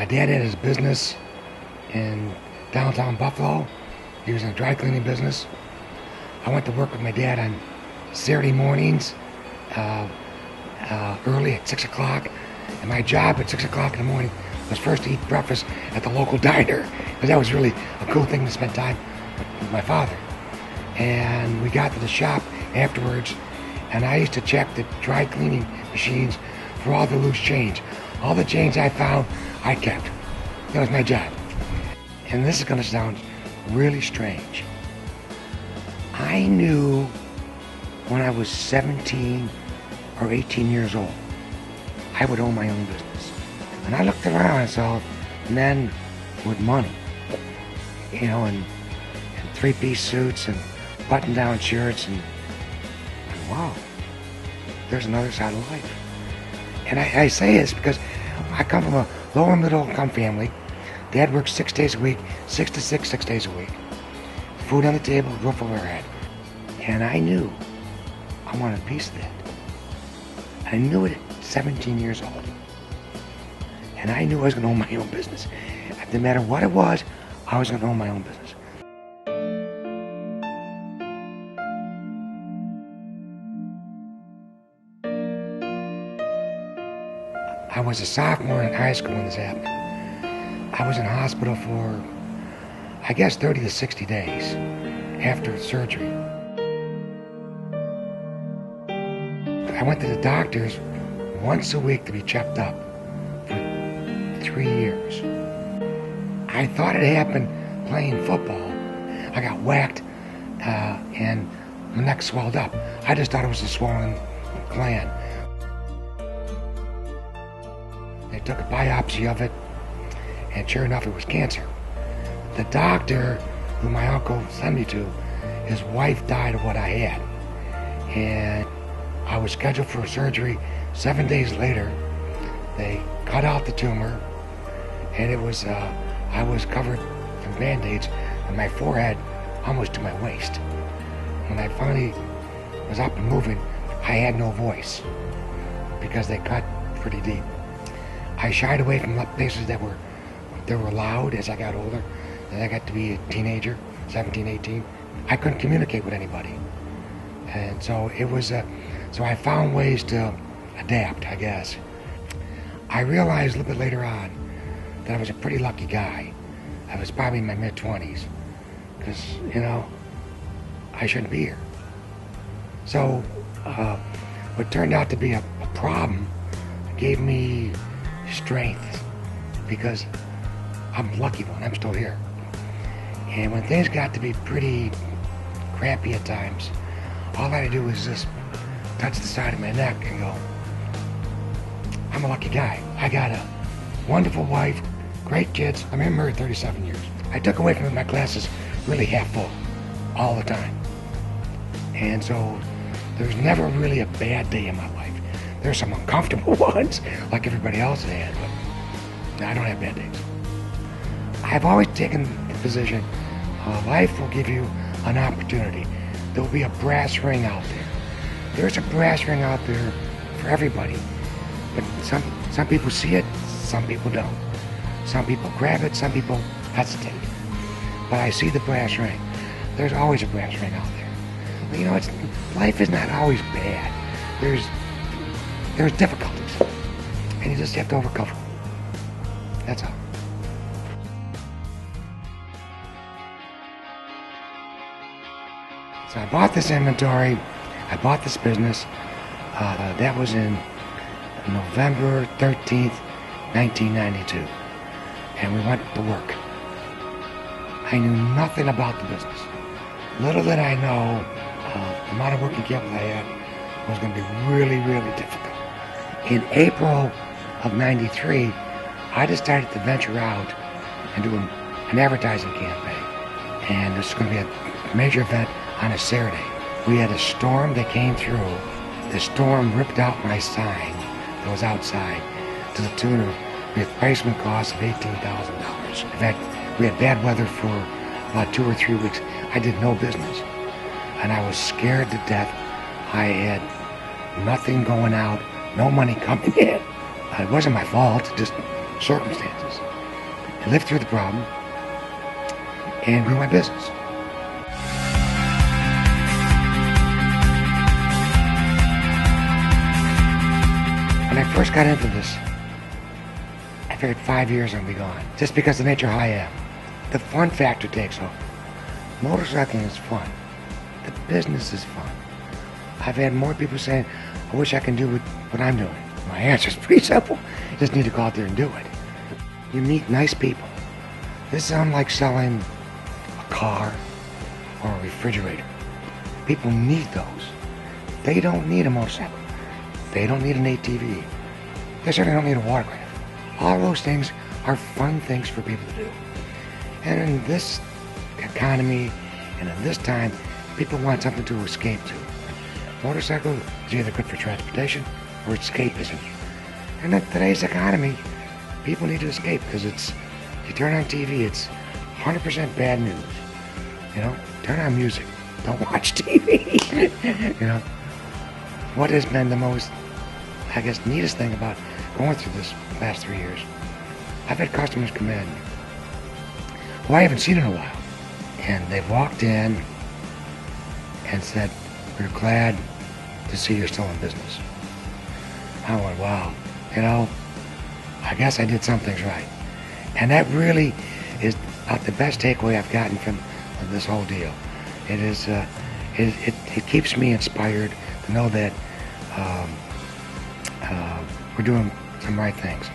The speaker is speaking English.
My dad had his business in downtown Buffalo. He was in a dry cleaning business. I went to work with my dad on Saturday mornings, early at 6 o'clock. And my job at 6 o'clock in the morning was first to eat breakfast at the local diner, because that was really a cool thing to spend time with my father. And we got to the shop afterwards, and I used to check the dry cleaning machines for all the loose change. All the change I found, I kept. That was my job. And this is going to sound really strange. I knew when I was 17 or 18 years old, I would own my own business. And I looked around and saw men with money, you know, and three-piece suits and button-down shirts, and wow, there's another side of life. And I say this because I come from a lower middle income family. Dad works 6 days a week, 6 to 6, 6 days a week. Food on the table, roof over our head. And I knew I wanted a piece of that. I knew it at 17 years old. And I knew I was going to own my own business. No matter what it was, I was going to own my own business. I was a sophomore in high school when this happened. I was in hospital for, I guess, 30 to 60 days after surgery. I went to the doctors once a week to be checked up for 3 years. I thought it happened playing football. I got whacked and my neck swelled up. I just thought it was a swollen gland. They took a biopsy of it, and sure enough, it was cancer. The doctor who my uncle sent me to, his wife died of what I had. And I was scheduled for surgery 7 days later. They cut out the tumor, and it was, I was covered from Band-Aids on my forehead almost to my waist. When I finally was up and moving, I had no voice because they cut pretty deep. I shied away from places that were loud as I got older. As I got to be a teenager, 17, 18, I couldn't communicate with anybody. And so it was, so I found ways to adapt, I guess. I realized a little bit later on that I was a pretty lucky guy. I was probably in my mid-20s, because, you know, I shouldn't be here. So what turned out to be a problem gave me strength, because I'm a lucky one. I'm still here. And when things got to be pretty crappy at times, all I had to do was just touch the side of my neck and go, I'm a lucky guy. I got a wonderful wife, great kids. I'm married 37 years. I took away from my glasses really half full all the time. And so there's never really a bad day in my life. There's some uncomfortable ones, like everybody else had, but I don't have bad days. I've always taken the position, life will give you an opportunity. There'll be a brass ring out there. There's a brass ring out there for everybody. But some people see it, some people don't. Some people grab it, some people hesitate. But I see the brass ring. There's always a brass ring out there. But you know, life is not always bad. There's difficulties, and you just have to overcome them. That's all. So I bought this inventory, I bought this business. That was in November 13th, 1992, and we went to work. I knew nothing about the business. Little did I know the amount of working capital I had was going to be really, really difficult. In April of 93, I decided to venture out and do an advertising campaign. And this is going to be a major event on a Saturday. We had a storm that came through. The storm ripped out my sign that was outside to the tune of replacement cost of $18,000. In fact, we had bad weather for about 2 or 3 weeks. I did no business. And I was scared to death. I had nothing going out. No money coming in. It wasn't my fault, just circumstances. I lived through the problem and grew my business. When I first got into this, I figured 5 years and I'll be gone. Just because of the nature of how I am. The fun factor takes over. Motorcycling is fun. The business is fun. I've had more people saying, I wish I can do what I'm doing. My answer is pretty simple. You just need to go out there and do it. You meet nice people. This is unlike selling a car or a refrigerator. People need those. They don't need a motorcycle. They don't need an ATV. They certainly don't need a watercraft. All those things are fun things for people to do. And in this economy and in this time, people want something to escape to. Motorcycle is either good for transportation or escapism. And in today's economy, people need to escape because you turn on TV, it's 100% bad news. You know, turn on music, don't watch TV. You know, what has been the most, I guess, neatest thing about going through this past 3 years? I've had customers come in who I haven't seen in a while, and they've walked in and said, we're glad to see you're still in business. I went, wow, you know, I guess I did some things right. And that really is about the best takeaway I've gotten from this whole deal. It is, it keeps me inspired to know that we're doing some right things.